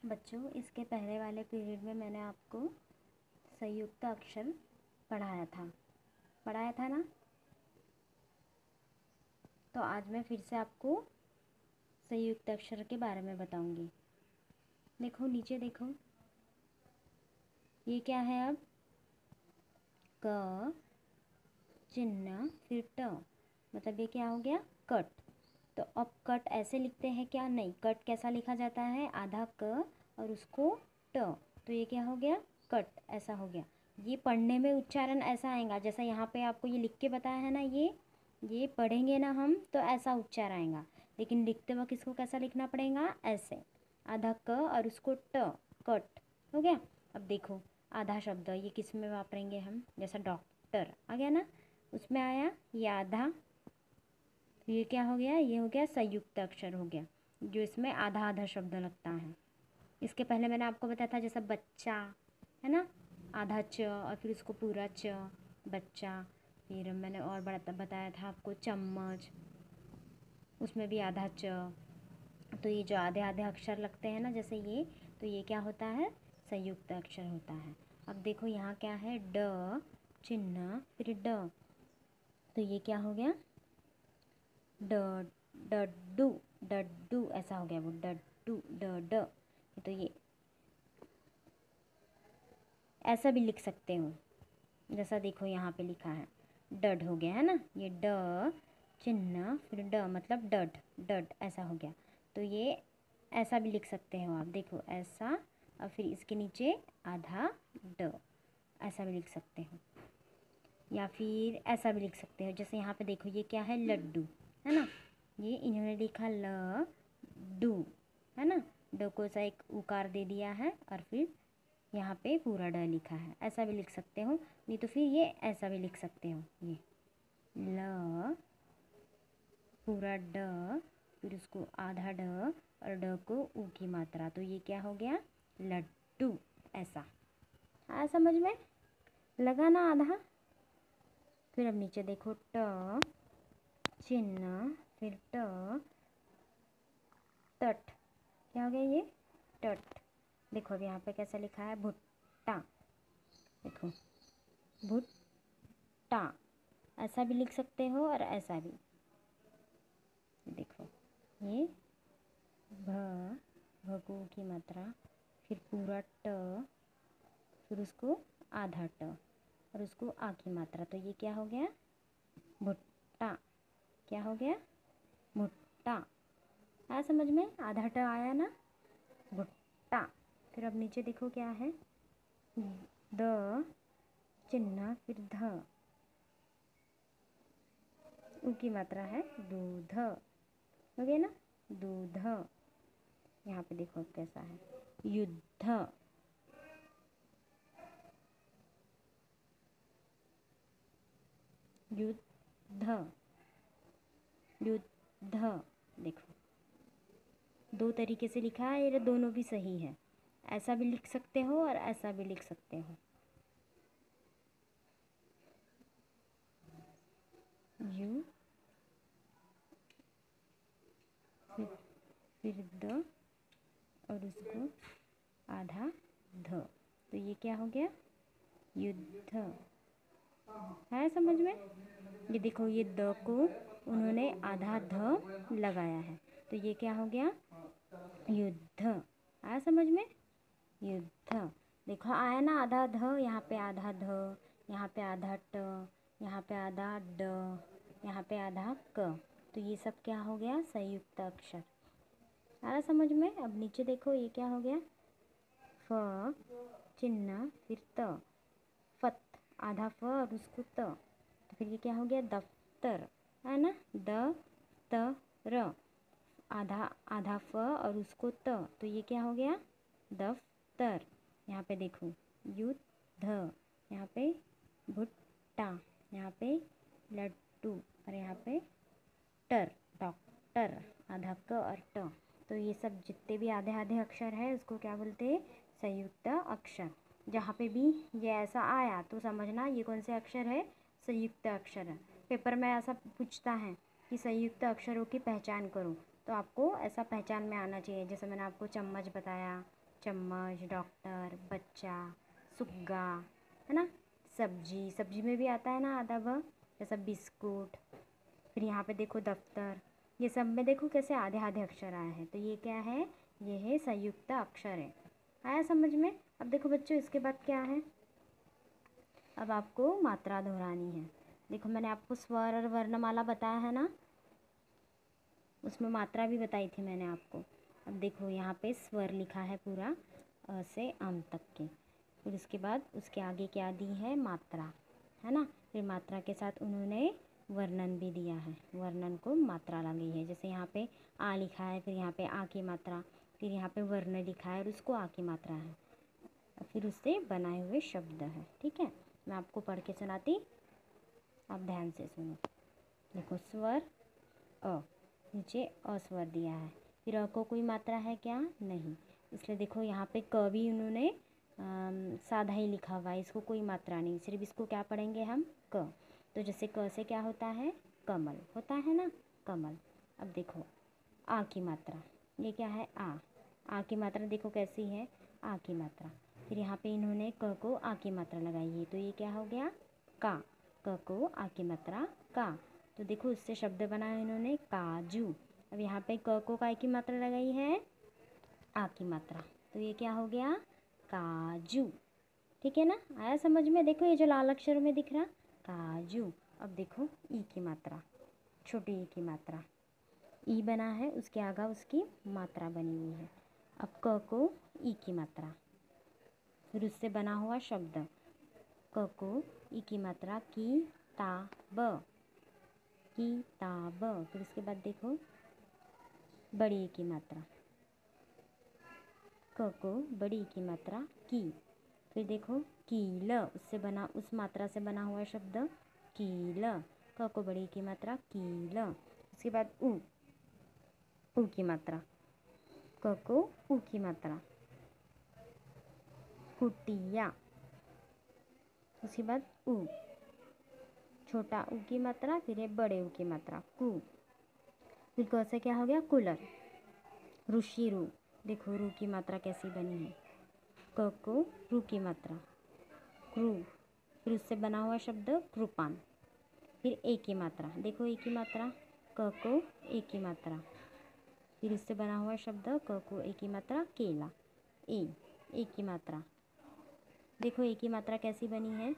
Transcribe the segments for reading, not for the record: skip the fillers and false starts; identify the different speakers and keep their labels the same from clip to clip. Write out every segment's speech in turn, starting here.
Speaker 1: बच्चों, इसके पहले वाले पीरियड में मैंने आपको संयुक्त अक्षर पढ़ाया था ना। तो आज मैं फिर से आपको संयुक्त अक्षर के बारे में बताऊंगी। देखो नीचे देखो, ये क्या है अब? क चिन्ह फिर ट, मतलब ये क्या हो गया? कट। तो अब कट ऐसे लिखते हैं क्या? नहीं। कट कैसा लिखा जाता है? आधा क और उसको ट, तो ये क्या हो गया? कट। ऐसा हो गया। ये पढ़ने में उच्चारण ऐसा आएगा जैसा यहाँ पे आपको ये लिख के बताया है ना। ये पढ़ेंगे ना हम तो ऐसा उच्चार आएगा, लेकिन लिखते वक्त इसको कैसा लिखना पड़ेगा? ऐसे, आधा क और उसको ट, कट। हो गया। अब देखो आधा शब्द ये किस में वापरेंगे हम? जैसा डॉक्टर आ गया ना, उसमें आया ये आधा। ये क्या हो गया? ये हो गया संयुक्त अक्षर हो गया, जो इसमें आधा आधा शब्द लगता है। इसके पहले मैंने आपको बताया था जैसा बच्चा है ना, आधा च और फिर उसको पूरा च, बच्चा। फिर मैंने और बताया था आपको चम्मच, उसमें भी आधा च। तो ये जो आधे आधे अक्षर लगते हैं ना जैसे ये, तो ये क्या होता है? संयुक्त अक्षर होता है। अब देखो यहाँ क्या है? ड चिन्ह फिर ड, तो ये क्या हो गया? ड डड्डू, डड्डू ऐसा हो गया वो, डड्डू ड ड। तो ये ऐसा भी लिख सकते हो, जैसा देखो यहाँ पे लिखा है डड हो गया है ना। ये ड चिन्ह फिर ड मतलब डड, डड ऐसा हो गया। तो ये ऐसा भी लिख सकते हो आप, देखो ऐसा और फिर इसके नीचे आधा ड, ऐसा भी लिख सकते हो। या फिर ऐसा भी लिख सकते हो, जैसे यहाँ पे देखो ये क्या है? लड्डू है ना। ये इन्होंने लिखा ल डू है ना, ड को सा एक उकार दे दिया है और फिर यहाँ पे पूरा ड लिखा है। ऐसा भी लिख सकते हो, नहीं तो फिर ये ऐसा भी लिख सकते हो, ये ल पूरा ड फिर उसको आधा ड और ड को ऊ की मात्रा, तो ये क्या हो गया? लड्डू। ऐसा आया समझ में? लगा ना आधा? फिर अब नीचे देखो ट चिन्ह फिर ट तट, क्या हो गया? ये टट। देखो अब यहाँ पे कैसा लिखा है? भुट्टा। देखो भुट्टा, ऐसा भी लिख सकते हो और ऐसा भी। देखो ये भगू की मात्रा फिर पूरा ट फिर उसको आधा ट और उसको आ की मात्रा, तो ये क्या हो गया? भुट्टा। क्या हो गया? भुट्टा। आया समझ में? आधा ट आया ना, भुट्टा। फिर अब नीचे देखो क्या है? द चिन्ह फिर ध, ऊ की मात्रा है दूध, हो गया ना, दूध। यहाँ पे देखो कैसा है? युद्ध, युद्ध, युद्ध। देखो दो तरीके से लिखा है, ये दोनों भी सही है। ऐसा भी लिख सकते हो और ऐसा भी लिख सकते हो। यू फिर द और उसको आधा ध, तो ये क्या हो गया? युद्ध। है समझ में? ये देखो ये द को उन्होंने आधा ध लगाया है, तो ये क्या हो गया? युद्ध। आया समझ में? युद्ध। देखो आया ना आधा ध, यहाँ पे आधा ध, यहाँ पे आधा ट, यहाँ पे आधा ड, यहाँ पे आधा क, तो ये सब क्या हो गया? संयुक्त अक्षर। आया समझ में? अब नीचे देखो ये क्या हो गया? फ चिन्ह फिर त, फत, आधा फ और उसको त, तो फिर ये क्या हो गया? दफ्तर है ना, द त र, आधा आधा फ और उसको त, तो ये क्या हो गया? दफ्तर। यहाँ पे देखो युद्ध, यहाँ पे भुट्टा, यहाँ पे लड्डू और यहाँ पे टर, डॉक्टर, आधा क और ट। तो ये सब जितने भी आधे आधे अक्षर है उसको क्या बोलते हैं? संयुक्त अक्षर। जहाँ पे भी ये ऐसा आया तो समझना ये कौन से अक्षर है? संयुक्त अक्षर है। पेपर में ऐसा पूछता है कि संयुक्त अक्षरों की पहचान करो, तो आपको ऐसा पहचान में आना चाहिए। जैसे मैंने आपको चम्मच बताया, चम्मच, डॉक्टर, बच्चा, सुग्गा, है ना। सब्जी, सब्जी में भी आता है ना आधा ब, जैसा बिस्कुट। फिर यहाँ पे देखो दफ्तर, ये सब में देखो कैसे आधे आधे अक्षर आए हैं, तो ये क्या है, ये है संयुक्त अक्षर है। आया समझ में। अब देखो बच्चों इसके बाद क्या है, अब आपको मात्रा दोहरानी है। देखो मैंने आपको स्वर और वर्णमाला बताया है ना, उसमें मात्रा भी बताई थी मैंने आपको। अब देखो यहाँ पे स्वर लिखा है पूरा अ से अम तक के। फिर उसके बाद उसके आगे क्या दी है, मात्रा, है ना। फिर मात्रा के साथ उन्होंने वर्णन भी दिया है, वर्णन को मात्रा लगी है। जैसे यहाँ पे आ लिखा है, फिर यहाँ पे आ की मात्रा, फिर यहाँ पे वर्ण लिखा है और उसको आ की मात्रा है, फिर उससे बनाए हुए शब्द है। ठीक है, मैं आपको पढ़ के सुनाती, आप ध्यान से सुनो। देखो स्वर अ, नीचे अस्वर दिया है, फिर अ को कोई मात्रा है क्या, नहीं, इसलिए देखो यहाँ पे क भी उन्होंने सादा ही लिखा हुआ है, इसको कोई मात्रा नहीं, सिर्फ इसको क्या पढ़ेंगे हम, क। तो जैसे क से क्या होता है, कमल होता है ना, कमल। अब देखो आ की मात्रा, ये क्या है, आ की मात्रा देखो कैसी है, आ की मात्रा। फिर यहाँ पे इन्होंने क को आ की मात्रा लगाई है, तो ये क्या हो गया, का। क को आ की मात्रा का, तो देखो उससे शब्द बनाया इन्होंने काजू। अब यहाँ पे क को काय की मात्रा लगाई है, आ की मात्रा, तो ये क्या हो गया, काजू। ठीक है ना, आया समझ में। देखो ये जो लाल अक्षरों में दिख रहा, काजू। अब देखो ई की मात्रा, छोटी ई की मात्रा, ई बना है, उसके आगे उसकी मात्रा बनी हुई है। अब क को ई की मात्रा, फिर उससे बना हुआ शब्द, क को ई की मात्रा की ता ब, किताब। फिर उसके बाद देखो बड़ी ई की मात्रा, क को बड़ी ई की मात्रा की, फिर देखो कील, उससे बना, उस मात्रा से बना हुआ शब्द कील, क को बड़ी ई की मात्रा कील। उसके बाद ऊ की मात्रा, क को ऊ की मात्रा कुटिया। उसके बाद ऊ, छोटा ऊ की मात्रा, फिर है बड़े ऊ की मात्रा कु। फिर क से क्या हो गया, कूलर। ऋषि रू, देखो रू की मात्रा कैसी बनी है, क को रू की मात्रा क्रू, फिर उससे बना हुआ शब्द कृपान। फिर ए की मात्रा, देखो ए की मात्रा, क को ए की मात्रा, फिर उससे बना हुआ शब्द क को ए की मात्रा केला। ए की मात्रा, देखो ए की मात्रा कैसी बनी है,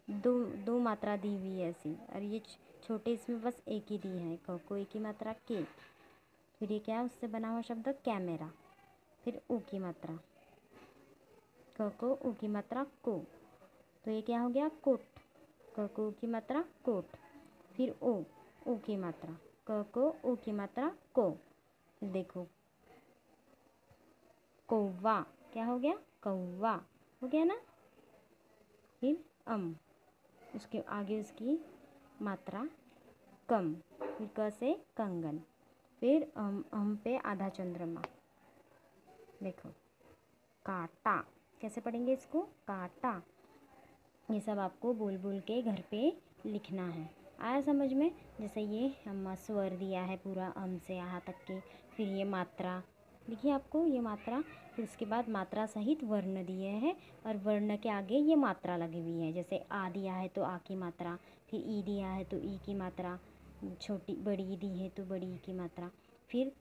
Speaker 1: दो दो मात्रा दी हुई है ऐसी, और ये छोटे इसमें बस एक ही दी है, क को ए की मात्रा के। फिर ये क्या है, उससे बना हुआ शब्द कैमरा। फिर ऊ की मात्रा, क को ऊ की मात्रा को, तो ये क्या हो गया, कोट। क को ऊ की मात्रा कोट। फिर ओ की मात्रा, क को ओ की मात्रा को। फिर देखो कौवा, क्या हो गया, कौवा हो गया ना। फिर उसके आगे उसकी मात्रा कम, फिर क से कंगन। फिर पे आधा चंद्रमा, देखो काटा, कैसे पढ़ेंगे इसको, काटा। ये सब आपको बोल बोल के घर पे लिखना है। आया समझ में। जैसे ये हम स्वर दिया है पूरा से यहाँ तक के, फिर ये मात्रा देखिए आपको, ये मात्रा, फिर उसके बाद मात्रा सहित वर्ण दिए हैं, और वर्ण के आगे ये मात्रा लगी हुई है। जैसे आ दिया है तो आ की मात्रा, फिर ई दिया है तो ई की मात्रा, छोटी बड़ी दी है तो बड़ी ई की मात्रा। फिर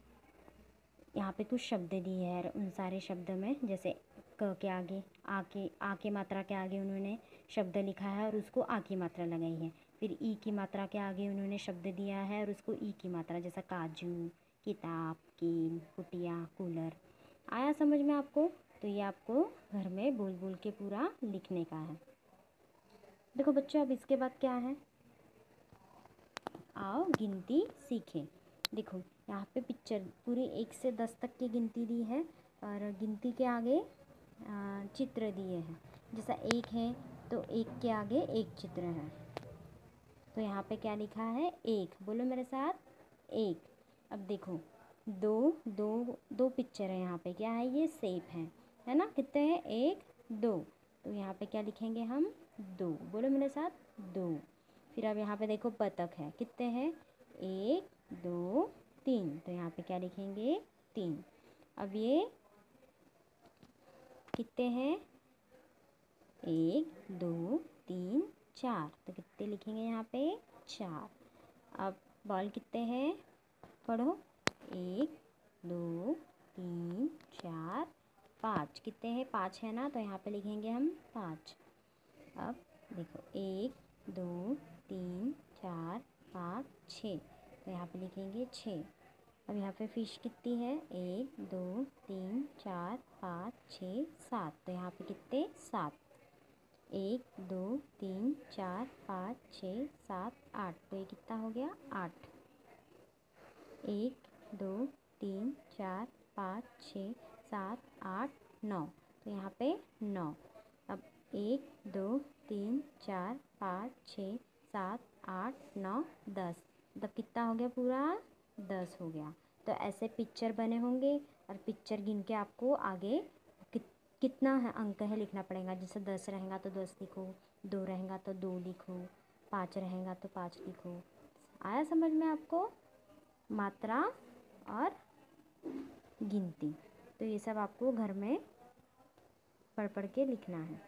Speaker 1: यहाँ पे कुछ शब्द दिए हैं, उन सारे शब्द में जैसे क के आगे आ के मात्रा के आगे उन्होंने शब्द लिखा है और उसको आ की मात्रा लगाई है। फिर ई की मात्रा के आगे उन्होंने शब्द दिया है और उसको ई की मात्रा, जैसा काजू, किताब, कील, कुटिया, कूलर। आया समझ में आपको। तो ये आपको घर में बोल बोल के पूरा लिखने का है। देखो बच्चों, अब इसके बाद क्या है, आओ गिनती सीखें। देखो यहाँ पे पिक्चर पूरी 1 से 10 तक की गिनती दी है, और गिनती के आगे चित्र दिए हैं। जैसा 1 है तो 1 के आगे एक चित्र है, तो यहाँ पे क्या लिखा है, 1, बोलो मेरे साथ, 1। अब देखो दो पिक्चर है यहाँ पे, क्या है, ये सेब है ना, कितने हैं, 1 2, तो यहाँ पे क्या लिखेंगे हम, 2, बोलो मेरे साथ, 2। फिर अब यहाँ पे देखो बतख है, कितने हैं, 1 2 3, तो यहाँ पे क्या लिखेंगे, 3। अब ये कितने हैं? 1 2 3 4, तो कितने लिखेंगे यहाँ पे? 4। अब बॉल कितने हैं? पढ़ो। 1 2 3 4 5, कितने हैं? 5 है ना, तो यहाँ पे लिखेंगे हम 5। अब देखो 1 2 3 4 5 6, तो यहाँ पे लिखेंगे 6। अब यहाँ पे फिश कितनी है? 1 2 3 4 5 6 7, तो यहाँ पे कितने? 7। 1 2 3 4 5 6 7 8, तो ये कितना हो गया? 8। 1 2 3 4 5 6 7 8 9, तो यहाँ पे 9। अब 1 2 3 4 5 6 7 8 9 10, मतलब कितना हो गया पूरा? 10 हो गया। तो ऐसे पिक्चर बने होंगे और पिक्चर गिन के आपको आगे कितना है अंक है लिखना पड़ेगा। जैसे 10 रहेगा तो 10 लिखो, 2 रहेगा तो 2 लिखो, 5 रहेगा तो 5 लिखो। आया समझ में आपको? मात्रा और गिनती, तो ये सब आपको घर में पढ़ के लिखना है।